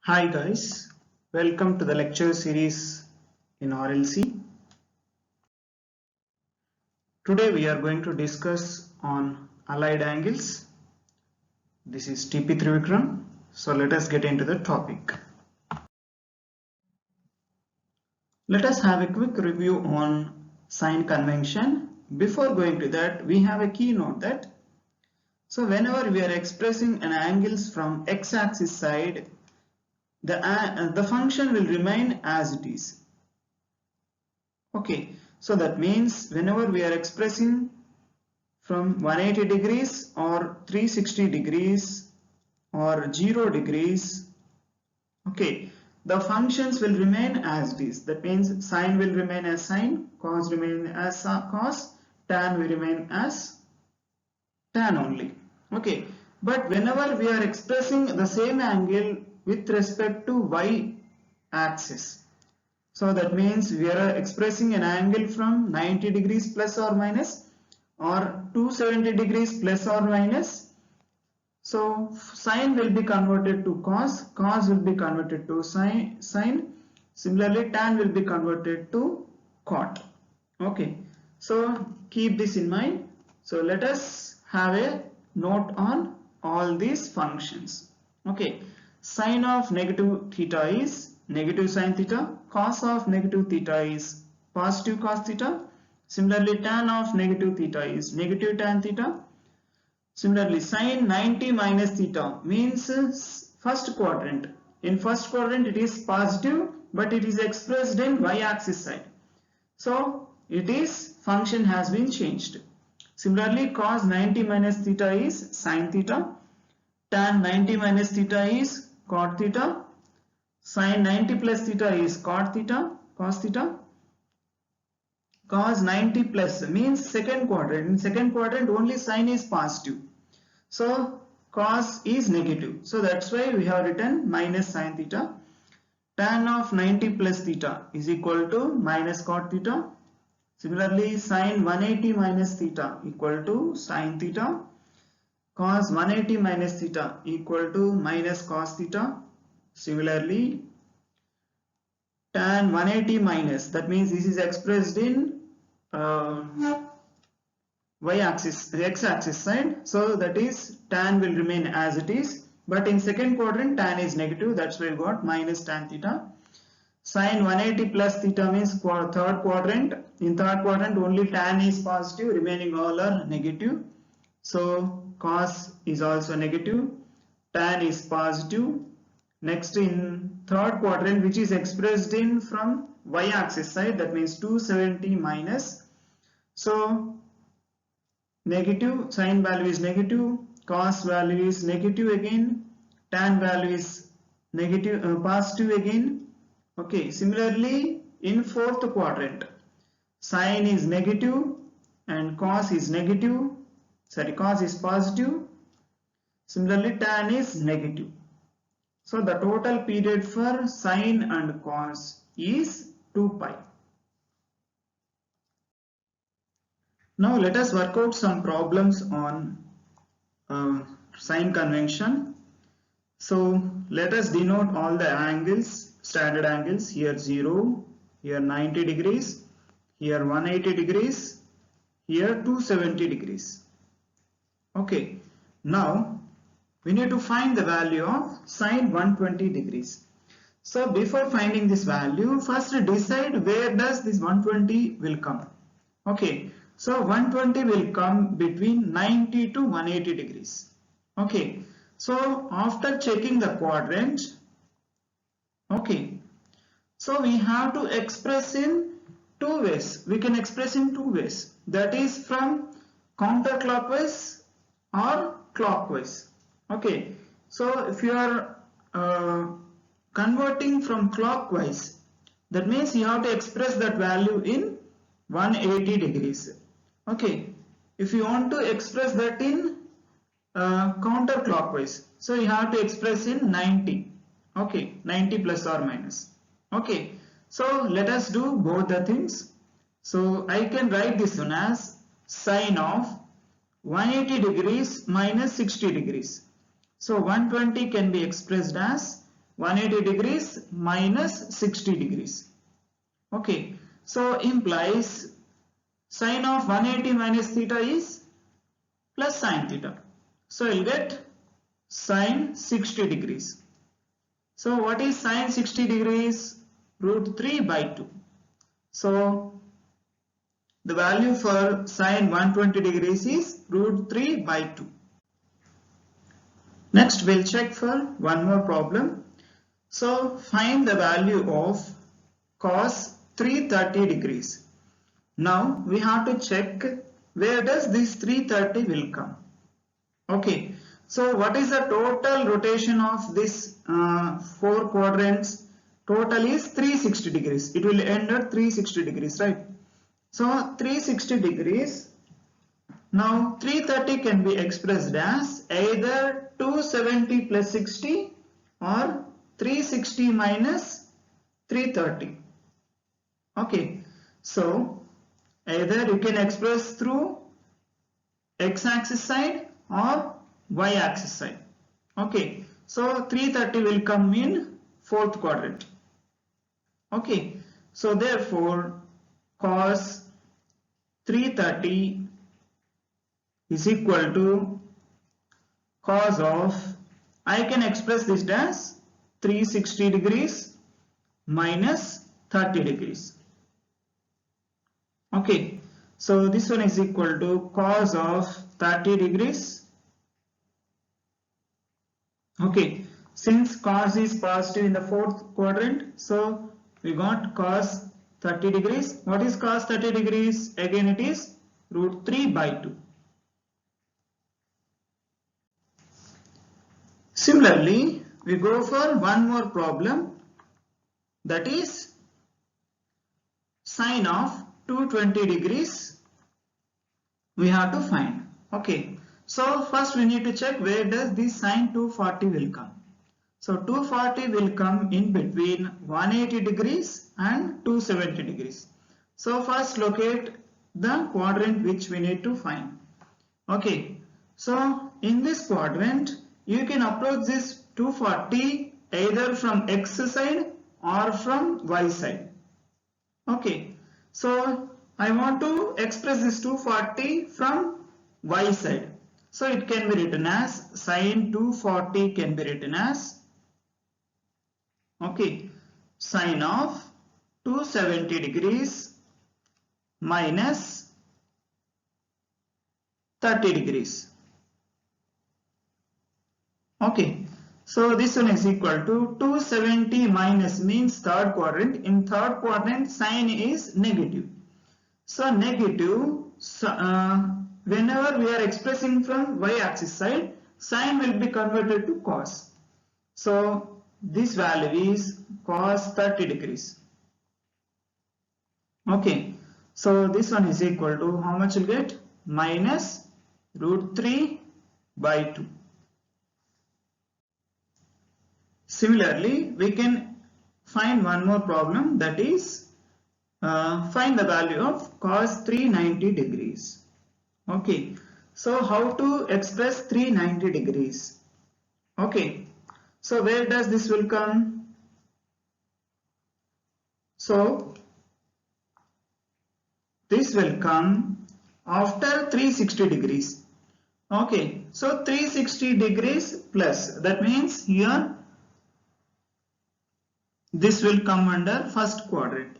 Hi guys, welcome to the lecture series in RLC. Today we are going to discuss on allied angles. This is TP Trivikram. So let us get into the topic. Let us have a quick review on sign convention. Before going to that, we have a keynote that whenever we are expressing an angles from x-axis side, the function will remain as it is. Okay, so that means whenever we are expressing from 180 degrees or 360 degrees or 0 degrees, okay, the functions will remain as it is. That means sine will remain as sine, cos remain as cos, tan will remain as tan only. Okay, but whenever we are expressing the same angle with respect to y axis, so that means we are expressing an angle from 90 degrees plus or minus or 270 degrees plus or minus. So sine will be converted to cos, cos will be converted to sine, similarly tan will be converted to cot. Okay, so keep this in mind. So let us have a note on all these functions. Okay, sine of negative theta is negative sine theta, cos of negative theta is positive cos theta, similarly tan of negative theta is negative tan theta. Similarly, sine 90 minus theta means first quadrant. In first quadrant it is positive, but it is expressed in y-axis side. So it is function has been changed. Similarly, cos 90 minus theta is sine theta, tan 90 minus theta is cot theta, sine 90 plus theta is cot theta, cos theta. Cos 90 plus means second quadrant. In second quadrant only sine is positive. So cos is negative. So that's why we have written minus sine theta. Tan of 90 plus theta is equal to minus cot theta. Similarly, sine 180 minus theta equal to sine theta. Cos 180 minus theta equal to minus cos theta. Similarly, tan 180 minus, that means this is expressed in y-axis, the x-axis side. So that is tan will remain as it is. But in second quadrant tan is negative. That's why we got minus tan theta. Sine 180 plus theta means third quadrant. In third quadrant only tan is positive, remaining all are negative. So cos is also negative, tan is positive. Next in third quadrant, which is expressed in from y-axis side, that means 270 minus. So negative, sine value is negative, cos value is negative again, tan value is negative, positive again. Okay, similarly in fourth quadrant, sine is negative and cos is negative, cos is positive, similarly tan is negative. So the total period for sine and cos is 2 pi. Now let us work out some problems on sign convention. So let us denote all the angles, standard angles. Here 0, here 90 degrees, here 180 degrees, here 270 degrees. Okay, now we need to find the value of sine 120 degrees. So before finding this value, first decide where does this 120 will come. Okay, so 120 will come between 90 to 180 degrees. Okay, so after checking the quadrant, okay, so we have to express in two ways. We can express in two ways. That is from counterclockwise or clockwise. Okay, so if you are converting from clockwise, that means you have to express that value in 180 degrees. Okay, if you want to express that in counterclockwise, so you have to express in 90. Okay, 90 plus or minus. Okay, so let us do both the things. So I can write this one as sine of 180 degrees minus 60 degrees. So 120 can be expressed as 180 degrees minus 60 degrees. Okay, so implies sine of 180 minus theta is plus sine theta. So you'll get sine 60 degrees. So what is sine 60 degrees? Root 3 by 2. So the value for sine 120 degrees is root 3 by 2. Next we'll check for one more problem. So find the value of cos 330 degrees. Now we have to check where does this 330 will come. Okay, so what is the total rotation of this 4 quadrants? Total is 360 degrees. It will end at 360 degrees, right? So 360 degrees. Now 330 can be expressed as either 270 plus 60 or 360 minus 330. Okay, so either you can express through x-axis side or y-axis side. Okay, so 330 will come in 4th quadrant. Okay, so therefore cos 330 is equal to cos of, I can express this as 360 degrees minus 30 degrees. Okay, so this one is equal to cos of 30 degrees. Okay, since cos is positive in the 4th quadrant, so we got cos 30 degrees. What is cos 30 degrees? Again it is root 3 by 2. Similarly, we go for one more problem, that is sine of 220 degrees we have to find. Okay, so first we need to check where does this sine 240 will come. So 240 will come in between 180 degrees and 270 degrees. So first locate the quadrant which we need to find. Okay, so in this quadrant you can approach this 240 either from x side or from y side. Okay, so I want to express this 240 from y side. So it can be written as sine 240 can be written as, okay, sine of 270 degrees minus 30 degrees. Okay, so this one is equal to 270 minus means 3rd quadrant. In 3rd quadrant sine is negative. So negative, whenever we are expressing from y-axis side, sine will be converted to cos. So this value is cos 30 degrees. Okay, so this one is equal to how much will get? Minus root 3 by 2. Similarly, we can find one more problem, that is find the value of cos 390 degrees. Okay, so how to express 390 degrees? Okay, so where does this will come? So this will come after 360 degrees. Okay, so 360 degrees plus, that means here this will come under 1st quadrant.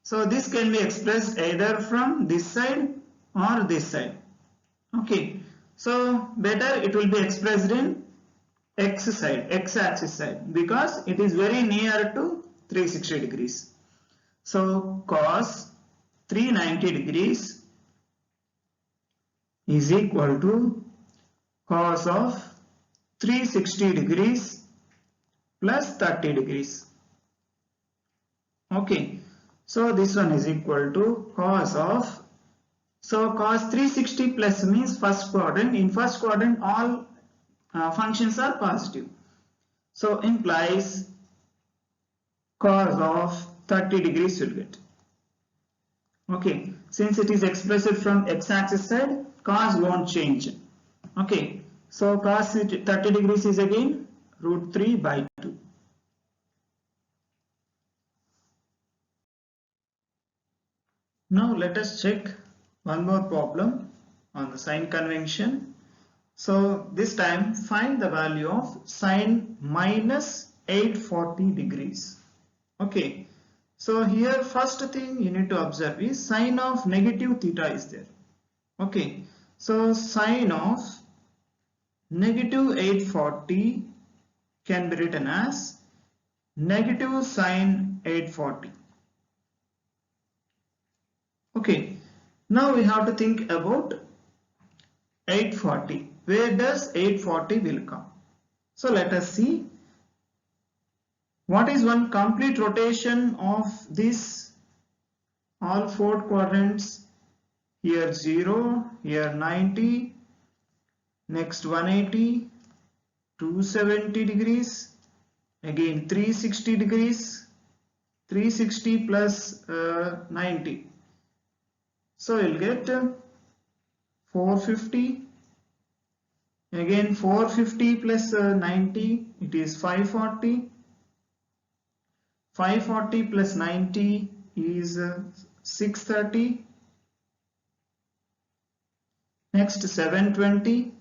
So this can be expressed either from this side or this side. Okay, so better it will be expressed in x side, x-axis side, because it is very near to 360 degrees. So cos 390 degrees is equal to cos of 360 degrees plus 30 degrees. Okay, so this one is equal to cos of, so cos 360 plus means 1st quadrant. In 1st quadrant all functions are positive. So implies cos of 30 degrees will get. Okay, since it is expressed from x-axis side, cos won't change. Okay, so cos 30 degrees is again root 3 by 2. Now let us check one more problem on the sign convention. So this time find the value of sine minus 840 degrees. Okay, so here first thing you need to observe is sine of negative theta is there. Okay, so sine of negative 840 can be written as negative sine 840. Okay, now we have to think about 840. Where does 840 will come? So let us see what is one complete rotation of this all four quadrants. Here 0, here 90, next 180, 270 degrees, again 360 degrees, 360 plus 90. So you'll get 450, again 450 plus 90, it is 540, 540 plus 90 is 630, next 720,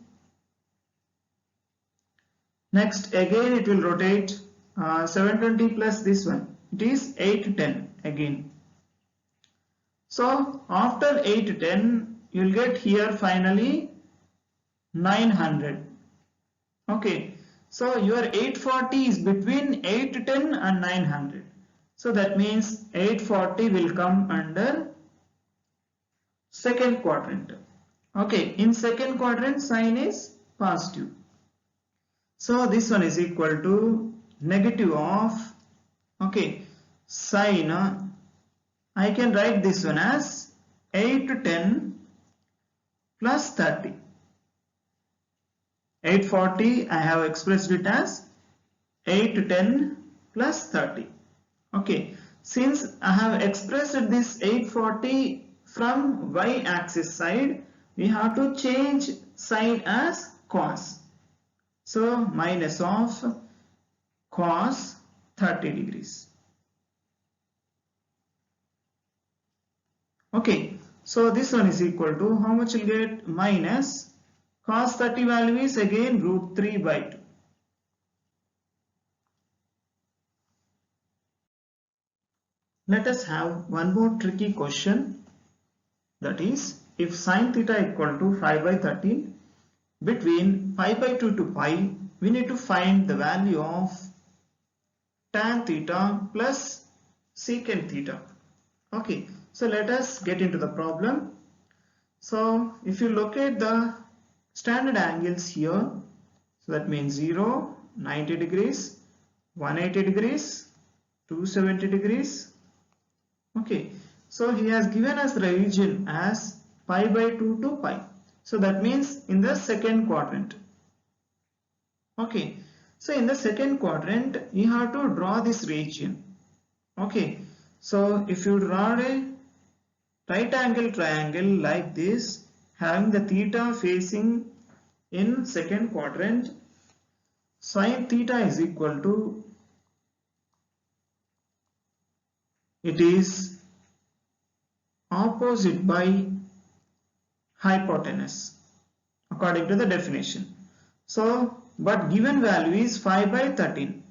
next again it will rotate 720 plus this one, it is 810 again. So after 810 you will get here finally 900. Okay, so your 840 is between 810 and 900. So that means 840 will come under second quadrant. Okay, in second quadrant sign is positive. So this one is equal to negative of, okay, sine, I can write this one as 810 plus 30. 840 I have expressed it as 810 plus 30. Okay, since I have expressed this 840 from y-axis side, we have to change sign as cos. So minus of cos 30 degrees. Okay, so this one is equal to how much will get minus cos 30 value is again root 3 by 2. Let us have one more tricky question, that is if sin theta equal to 5 by 13, between pi by 2 to pi we need to find the value of tan theta plus secant theta. Okay, so let us get into the problem. So if you locate the standard angles here, so that means 0, 90 degrees, 180 degrees, 270 degrees. Okay, so he has given us the region as pi by 2 to pi. So that means in the second quadrant. Okay, so in the second quadrant you have to draw this region. Okay, so if you draw a right angle triangle like this, having the theta facing in second quadrant, sin theta is equal to, it is opposite by hypotenuse according to the definition. So but given value is 5 by 13.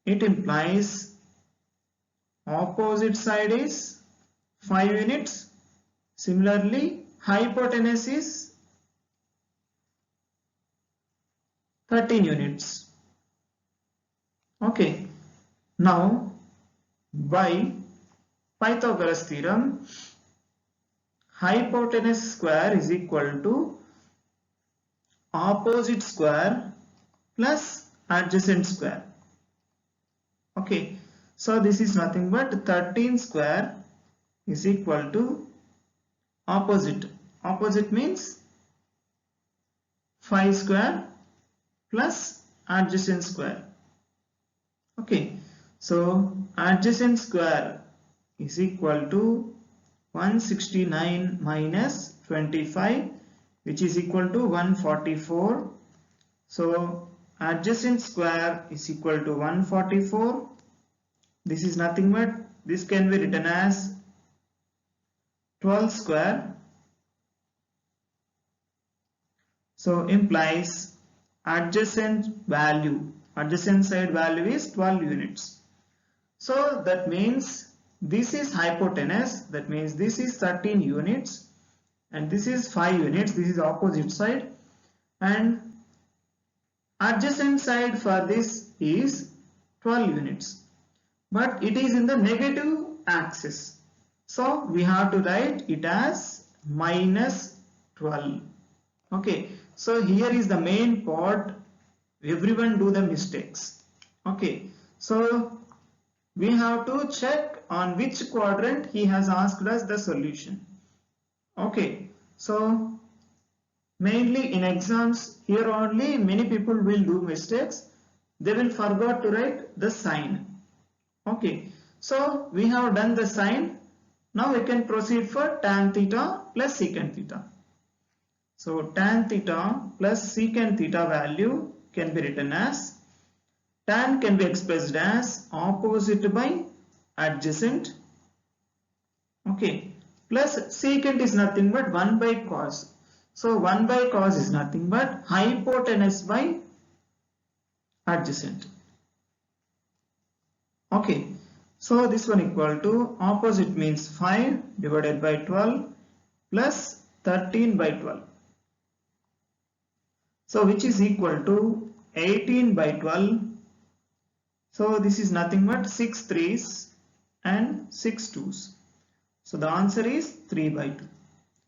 It implies opposite side is 5 units. Similarly, hypotenuse is 13 units. Okay, now by Pythagoras theorem, hypotenuse square is equal to opposite square plus adjacent square. Okay, so this is nothing but 13 square is equal to opposite. Opposite means 5 square plus adjacent square. Okay, so adjacent square is equal to 169 minus 25, which is equal to 144. So adjacent square is equal to 144. This is nothing but, this can be written as 12 square, so implies adjacent side value is 12 units. So that means this is hypotenuse, that means this is 13 units and this is 5 units, this is opposite side, and adjacent side for this is 12 units, but it is in the negative axis, so we have to write it as minus 12. Okay, so here is the main part, everyone do the mistakes. Okay, so we have to check on which quadrant he has asked us the solution. Okay, so mainly in exams here only many people will do mistakes, they will forget to write the sign. Okay, so we have done the sign, now we can proceed for tan theta plus secant theta. So tan theta plus secant theta value can be written as, tan can be expressed as opposite by adjacent, okay, plus secant is nothing but 1 by cos. So 1 by cos is nothing but hypotenuse by adjacent. Okay, so this one equal to, opposite means 5 divided by 12 plus 13 by 12. So which is equal to 18 by 12. So this is nothing but 6 3's and 6 2's. So the answer is 3 by 2.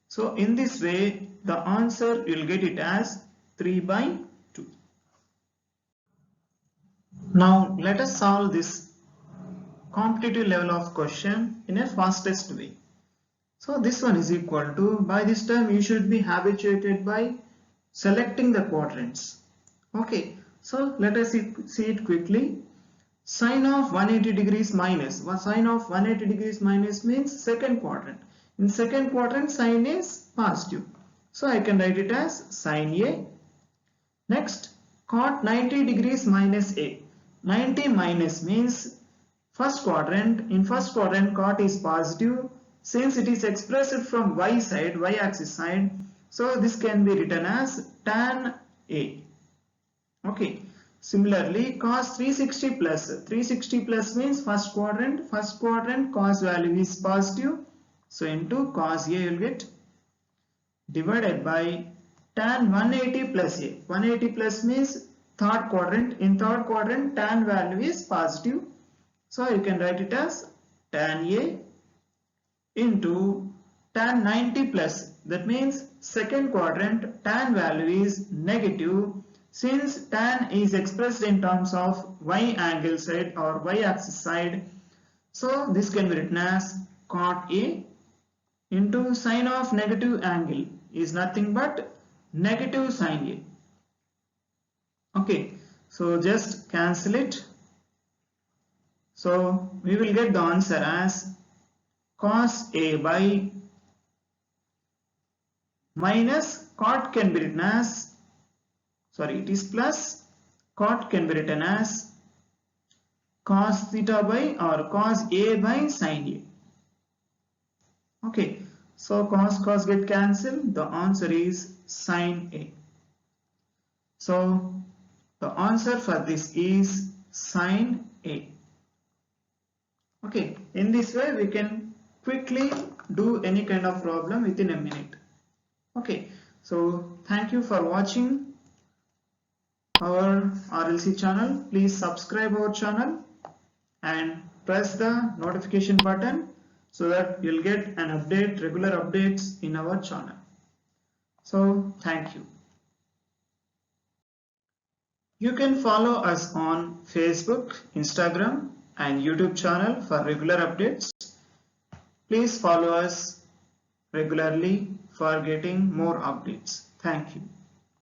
So in this way the answer you will get it as 3 by 2. Now let us solve this competitive level of question in a fastest way. So this one is equal to, by this time you should be habituated by selecting the quadrants. Okay, so let us see it quickly. Sine of 180 degrees minus, sine of 180 degrees minus means second quadrant. In second quadrant sine is positive, so I can write it as sine A. Next, cot 90 degrees minus A. 90 minus means first quadrant. In first quadrant cot is positive, since it is expressed from y side, y axis side, so this can be written as tan A. Okay, similarly cos 360 plus means first quadrant cos value is positive, so into cos A you will get, divided by tan 180 plus A. 180 plus means third quadrant, in third quadrant tan value is positive, so you can write it as tan A into tan 90 plus, that means second quadrant tan value is negative, since tan is expressed in terms of y angle side or y axis side, so this can be written as cot A into sine of negative angle is nothing but negative sine A. Okay, so just cancel it, so we will get the answer as cos A by, minus cot can be written as, sorry it is plus, cot can be written as cos theta by or cos A by sine A. Okay, so cos get cancelled, the answer is sine A. So the answer for this is sine A. Okay, in this way we can quickly do any kind of problem within a minute. Okay, so thank you for watching our RLC channel. Please subscribe our channel and press the notification button so that you'll get an update, regular updates in our channel. So thank you. You can follow us on Facebook, Instagram and YouTube channel for regular updates. Please follow us regularly for getting more updates. Thank you.